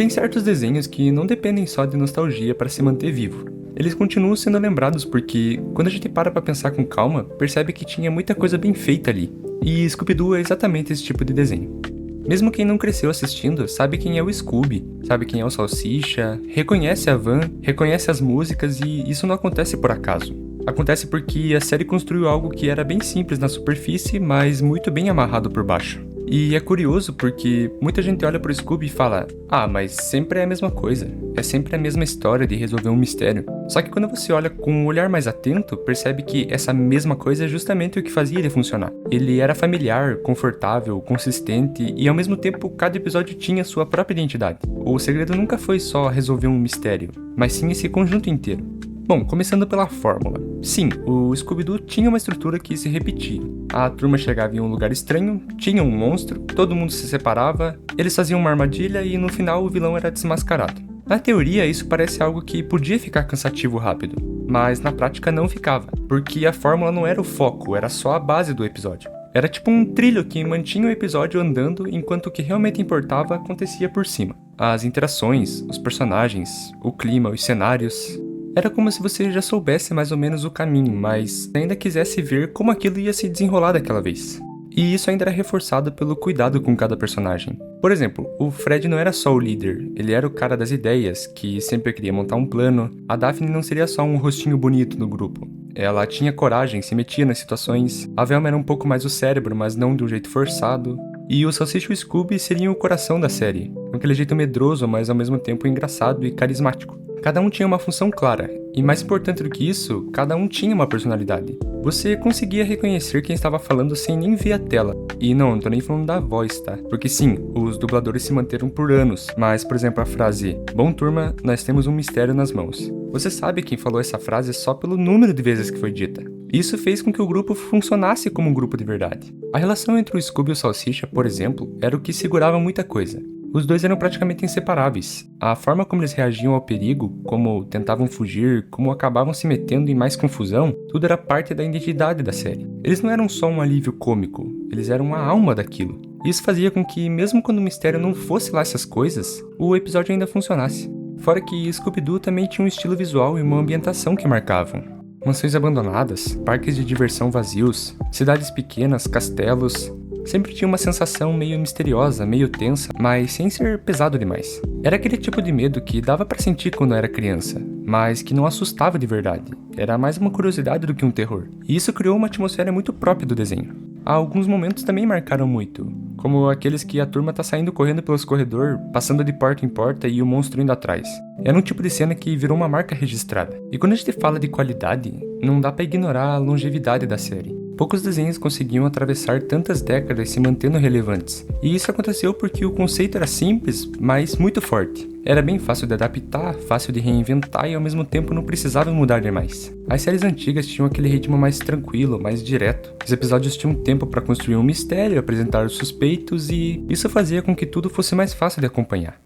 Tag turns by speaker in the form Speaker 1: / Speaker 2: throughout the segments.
Speaker 1: Tem certos desenhos que não dependem só de nostalgia para se manter vivo. Eles continuam sendo lembrados porque, quando a gente para pra pensar com calma, percebe que tinha muita coisa bem feita ali. E Scooby-Doo é exatamente esse tipo de desenho. Mesmo quem não cresceu assistindo, sabe quem é o Scooby, sabe quem é o Salsicha, reconhece a Van, reconhece as músicas e isso não acontece por acaso. Acontece porque a série construiu algo que era bem simples na superfície, mas muito bem amarrado por baixo. E é curioso porque muita gente olha pro Scooby e fala: ah, mas sempre é a mesma coisa, é sempre a mesma história de resolver um mistério. Só que quando você olha com um olhar mais atento, percebe que essa mesma coisa é justamente o que fazia ele funcionar. Ele era familiar, confortável, consistente e ao mesmo tempo cada episódio tinha sua própria identidade. O segredo nunca foi só resolver um mistério, mas sim esse conjunto inteiro. Bom, começando pela fórmula. Sim, o Scooby-Doo tinha uma estrutura que se repetia. A turma chegava em um lugar estranho, tinha um monstro, todo mundo se separava, eles faziam uma armadilha e no final o vilão era desmascarado. Na teoria, isso parece algo que podia ficar cansativo rápido, mas na prática não ficava, porque a fórmula não era o foco, era só a base do episódio. Era tipo um trilho que mantinha o episódio andando enquanto o que realmente importava acontecia por cima. As interações, os personagens, o clima, os cenários. Era como se você já soubesse mais ou menos o caminho, mas ainda quisesse ver como aquilo ia se desenrolar daquela vez. E isso ainda era reforçado pelo cuidado com cada personagem. Por exemplo, o Fred não era só o líder, ele era o cara das ideias, que sempre queria montar um plano. A Daphne não seria só um rostinho bonito no grupo. Ela tinha coragem, se metia nas situações. A Velma era um pouco mais o cérebro, mas não de um jeito forçado. E o Salsicha e o Scooby seriam o coração da série, com aquele jeito medroso, mas ao mesmo tempo engraçado e carismático. Cada um tinha uma função clara, e mais importante do que isso, cada um tinha uma personalidade. Você conseguia reconhecer quem estava falando sem nem ver a tela. E não tô nem falando da voz, tá? Porque sim, os dubladores se manteram por anos, mas, por exemplo, a frase "Bom turma, nós temos um mistério nas mãos". Você sabe quem falou essa frase só pelo número de vezes que foi dita. Isso fez com que o grupo funcionasse como um grupo de verdade. A relação entre o Scooby e o Salsicha, por exemplo, era o que segurava muita coisa. Os dois eram praticamente inseparáveis. A forma como eles reagiam ao perigo, como tentavam fugir, como acabavam se metendo em mais confusão, tudo era parte da identidade da série. Eles não eram só um alívio cômico, eles eram a alma daquilo. Isso fazia com que, mesmo quando o mistério não fosse lá essas coisas, o episódio ainda funcionasse. Fora que Scooby-Doo também tinha um estilo visual e uma ambientação que marcavam. Mansões abandonadas, parques de diversão vazios, cidades pequenas, castelos. Sempre tinha uma sensação meio misteriosa, meio tensa, mas sem ser pesado demais. Era aquele tipo de medo que dava pra sentir quando era criança, mas que não assustava de verdade. Era mais uma curiosidade do que um terror. E isso criou uma atmosfera muito própria do desenho. Alguns momentos também marcaram muito, como aqueles que a turma tá saindo correndo pelos corredores, passando de porta em porta e o monstro indo atrás. Era um tipo de cena que virou uma marca registrada. E quando a gente fala de qualidade, não dá pra ignorar a longevidade da série. Poucos desenhos conseguiam atravessar tantas décadas se mantendo relevantes. E isso aconteceu porque o conceito era simples, mas muito forte. Era bem fácil de adaptar, fácil de reinventar e ao mesmo tempo não precisava mudar demais. As séries antigas tinham aquele ritmo mais tranquilo, mais direto. Os episódios tinham tempo para construir um mistério, apresentar os suspeitos e isso fazia com que tudo fosse mais fácil de acompanhar.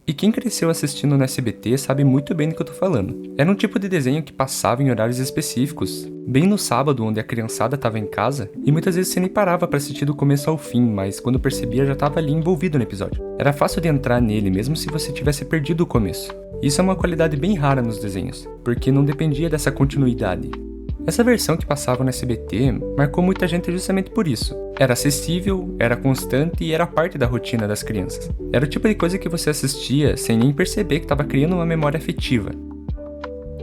Speaker 1: E quem cresceu assistindo no SBT sabe muito bem do que eu tô falando. Era um tipo de desenho que passava em horários específicos, bem no sábado onde a criançada tava em casa, e muitas vezes você nem parava pra assistir do começo ao fim, mas quando percebia já tava ali envolvido no episódio. Era fácil de entrar nele mesmo se você tivesse perdido o começo. Isso é uma qualidade bem rara nos desenhos, porque não dependia dessa continuidade. Essa versão que passava no SBT marcou muita gente justamente por isso. Era acessível, era constante e era parte da rotina das crianças. Era o tipo de coisa que você assistia sem nem perceber que estava criando uma memória afetiva.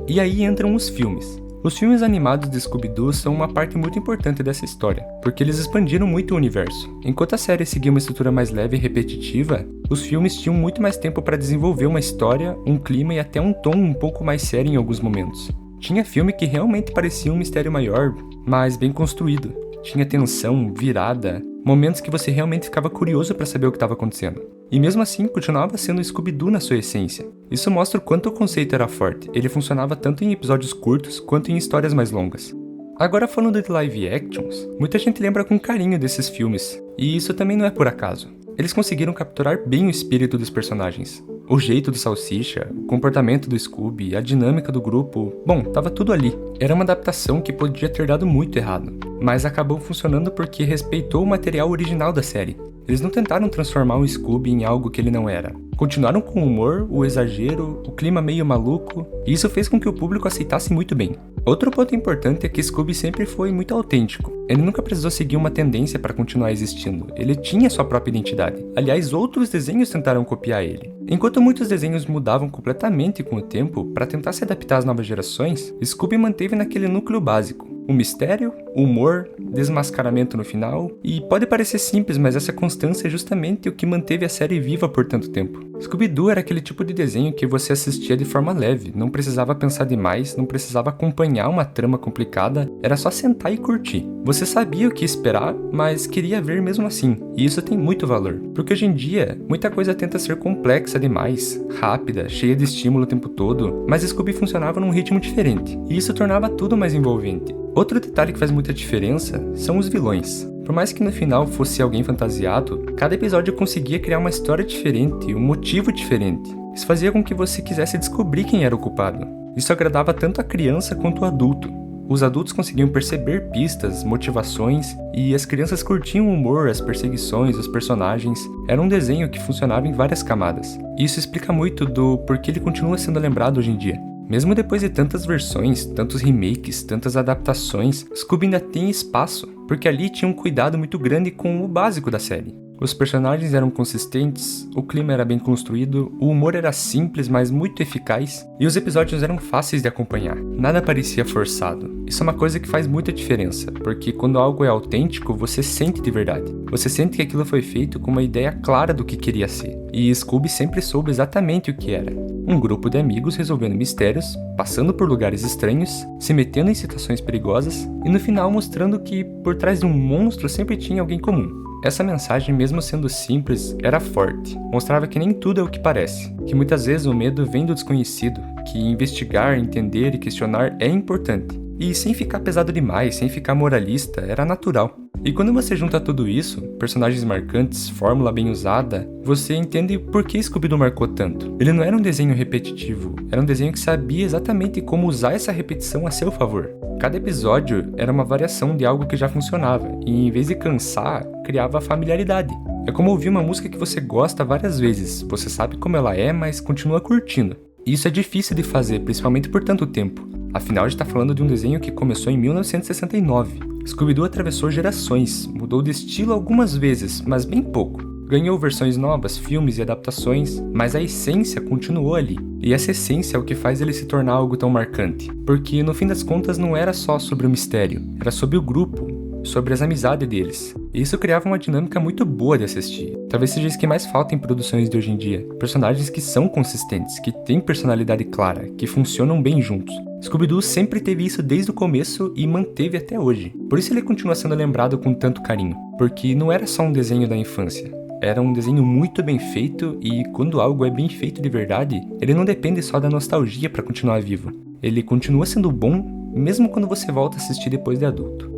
Speaker 1: E aí entram os filmes. Os filmes animados de Scooby-Doo são uma parte muito importante dessa história, porque eles expandiram muito o universo. Enquanto a série seguia uma estrutura mais leve e repetitiva, os filmes tinham muito mais tempo para desenvolver uma história, um clima e até um tom um pouco mais sério em alguns momentos. Tinha filme que realmente parecia um mistério maior, mas bem construído. Tinha tensão, virada, momentos que você realmente ficava curioso para saber o que estava acontecendo. E mesmo assim, continuava sendo Scooby-Doo na sua essência. Isso mostra o quanto o conceito era forte. Ele funcionava tanto em episódios curtos quanto em histórias mais longas. Agora falando de live actions, muita gente lembra com carinho desses filmes, e isso também não é por acaso. Eles conseguiram capturar bem o espírito dos personagens. O jeito do Salsicha, o comportamento do Scooby, a dinâmica do grupo, bom, tava tudo ali. Era uma adaptação que podia ter dado muito errado, mas acabou funcionando porque respeitou o material original da série. Eles não tentaram transformar o Scooby em algo que ele não era. Continuaram com o humor, o exagero, o clima meio maluco, e isso fez com que o público aceitasse muito bem. Outro ponto importante é que Scooby sempre foi muito autêntico. Ele nunca precisou seguir uma tendência para continuar existindo. Ele tinha sua própria identidade. Aliás, outros desenhos tentaram copiar ele. Enquanto muitos desenhos mudavam completamente com o tempo para tentar se adaptar às novas gerações, Scooby manteve naquele núcleo básico. O mistério, o humor, desmascaramento no final, e pode parecer simples, mas essa constância é justamente o que manteve a série viva por tanto tempo. Scooby-Doo era aquele tipo de desenho que você assistia de forma leve, não precisava pensar demais, não precisava acompanhar uma trama complicada, era só sentar e curtir. Você sabia o que esperar, mas queria ver mesmo assim, e isso tem muito valor, porque hoje em dia, muita coisa tenta ser complexa demais, rápida, cheia de estímulo o tempo todo, mas Scooby funcionava num ritmo diferente, e isso tornava tudo mais envolvente. Outro detalhe que faz muita diferença são os vilões. Por mais que no final fosse alguém fantasiado, cada episódio conseguia criar uma história diferente, um motivo diferente. Isso fazia com que você quisesse descobrir quem era o culpado. Isso agradava tanto a criança quanto o adulto. Os adultos conseguiam perceber pistas, motivações, e as crianças curtiam o humor, as perseguições, os personagens. Era um desenho que funcionava em várias camadas. E isso explica muito do porquê ele continua sendo lembrado hoje em dia. Mesmo depois de tantas versões, tantos remakes, tantas adaptações, Scooby ainda tem espaço, porque ali tinha um cuidado muito grande com o básico da série. Os personagens eram consistentes, o clima era bem construído, o humor era simples, mas muito eficaz, e os episódios eram fáceis de acompanhar. Nada parecia forçado. Isso é uma coisa que faz muita diferença, porque quando algo é autêntico, você sente de verdade. Você sente que aquilo foi feito com uma ideia clara do que queria ser. E Scooby sempre soube exatamente o que era. Um grupo de amigos resolvendo mistérios, passando por lugares estranhos, se metendo em situações perigosas, e no final mostrando que por trás de um monstro sempre tinha alguém comum. Essa mensagem, mesmo sendo simples, era forte. Mostrava que nem tudo é o que parece, que muitas vezes o medo vem do desconhecido, que investigar, entender e questionar é importante. E sem ficar pesado demais, sem ficar moralista, era natural. E quando você junta tudo isso, personagens marcantes, fórmula bem usada, você entende por que Scooby-Doo marcou tanto. Ele não era um desenho repetitivo, era um desenho que sabia exatamente como usar essa repetição a seu favor. Cada episódio era uma variação de algo que já funcionava, e em vez de cansar, criava familiaridade. É como ouvir uma música que você gosta várias vezes, você sabe como ela é, mas continua curtindo. E isso é difícil de fazer, principalmente por tanto tempo. Afinal, a gente tá falando de um desenho que começou em 1969. Scooby-Doo atravessou gerações, mudou de estilo algumas vezes, mas bem pouco. Ganhou versões novas, filmes e adaptações, mas a essência continuou ali. E essa essência é o que faz ele se tornar algo tão marcante. Porque no fim das contas não era só sobre o mistério, era sobre o grupo, sobre as amizades deles. E isso criava uma dinâmica muito boa de assistir. Talvez seja isso que mais falta em produções de hoje em dia. Personagens que são consistentes, que têm personalidade clara, que funcionam bem juntos. Scooby-Doo sempre teve isso desde o começo e manteve até hoje. Por isso ele continua sendo lembrado com tanto carinho. Porque não era só um desenho da infância. Era um desenho muito bem feito e quando algo é bem feito de verdade, ele não depende só da nostalgia para continuar vivo. Ele continua sendo bom, mesmo quando você volta a assistir depois de adulto.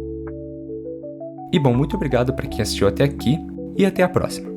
Speaker 1: E bom, muito obrigado para quem assistiu até aqui e até a próxima.